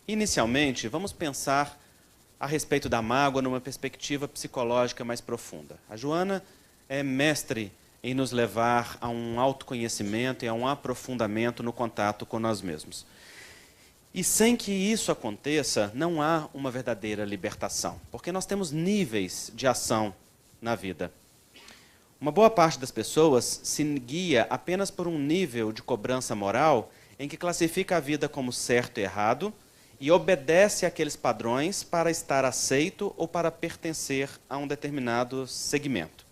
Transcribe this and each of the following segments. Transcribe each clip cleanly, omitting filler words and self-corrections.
Inicialmente, vamos pensar a respeito da mágoa numa perspectiva psicológica mais profunda. A Joana é mestre em nos levar a um autoconhecimento e a um aprofundamento no contato com nós mesmos. E sem que isso aconteça, não há uma verdadeira libertação, porque nós temos níveis de ação na vida. Uma boa parte das pessoas se guia apenas por um nível de cobrança moral em que classifica a vida como certo e errado e obedece àqueles padrões para estar aceito ou para pertencer a um determinado segmento.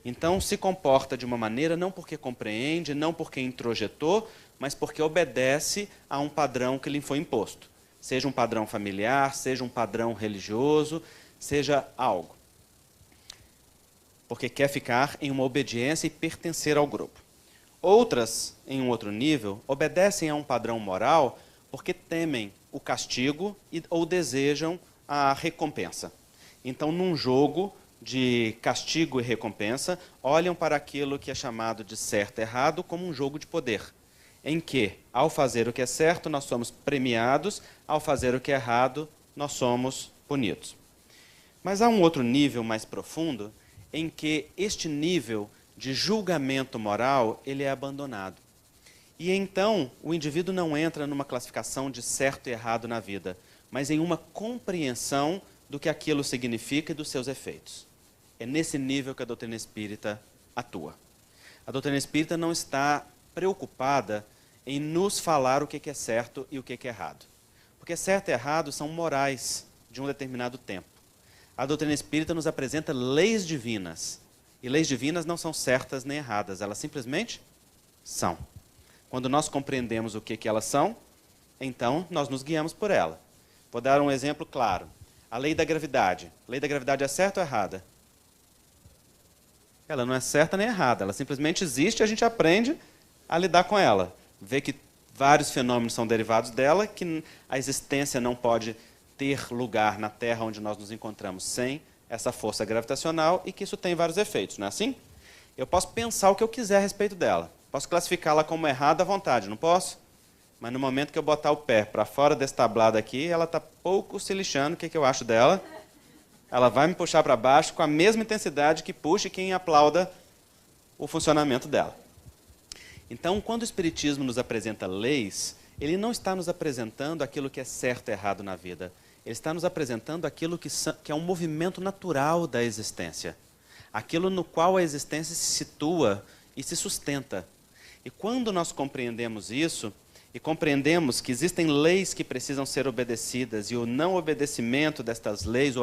Então, se comporta de uma maneira não porque compreende, não porque introjetou, mas porque obedece a um padrão que lhe foi imposto. Seja um padrão familiar, seja um padrão religioso, seja algo. Porque quer ficar em uma obediência e pertencer ao grupo. Outras, em um outro nível, obedecem a um padrão moral porque temem o castigo ou desejam a recompensa. Então, num jogo de castigo e recompensa, olham para aquilo que é chamado de certo e errado como um jogo de poder, em que, ao fazer o que é certo, nós somos premiados, ao fazer o que é errado, nós somos punidos. Mas há um outro nível mais profundo, em que este nível de julgamento moral ele é abandonado. E então o indivíduo não entra numa classificação de certo e errado na vida, mas em uma compreensão do que aquilo significa e dos seus efeitos. É nesse nível que a doutrina espírita atua. A doutrina espírita não está preocupada em nos falar o que é certo e o que é errado. Porque certo e errado são morais de um determinado tempo. A doutrina espírita nos apresenta leis divinas. E leis divinas não são certas nem erradas, elas simplesmente são. Quando nós compreendemos o que elas são, então nós nos guiamos por ela. Vou dar um exemplo claro. A lei da gravidade. A lei da gravidade é certa ou errada? Ela não é certa nem errada, ela simplesmente existe e a gente aprende a lidar com ela. Vê que vários fenômenos são derivados dela, que a existência não pode ter lugar na Terra onde nós nos encontramos sem essa força gravitacional e que isso tem vários efeitos, não é assim? Eu posso pensar o que eu quiser a respeito dela. Posso classificá-la como errada à vontade, não posso? Mas no momento que eu botar o pé para fora desse tablado aqui, ela está pouco se lixando o que eu acho dela. Ela vai me puxar para baixo com a mesma intensidade que puxa quem aplauda o funcionamento dela. Então, quando o Espiritismo nos apresenta leis, ele não está nos apresentando aquilo que é certo e errado na vida. Ele está nos apresentando aquilo que é um movimento natural da existência. Aquilo no qual a existência se situa e se sustenta. E quando nós compreendemos isso, e compreendemos que existem leis que precisam ser obedecidas, e o não obedecimento destas leis, ou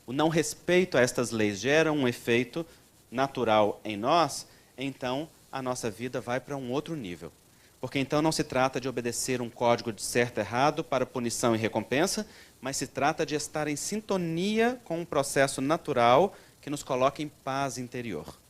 o não respeito a estas leis, gera um efeito natural em nós, então a nossa vida vai para um outro nível. Porque então não se trata de obedecer um código de certo e errado para punição e recompensa, mas se trata de estar em sintonia com um processo natural que nos coloca em paz interior.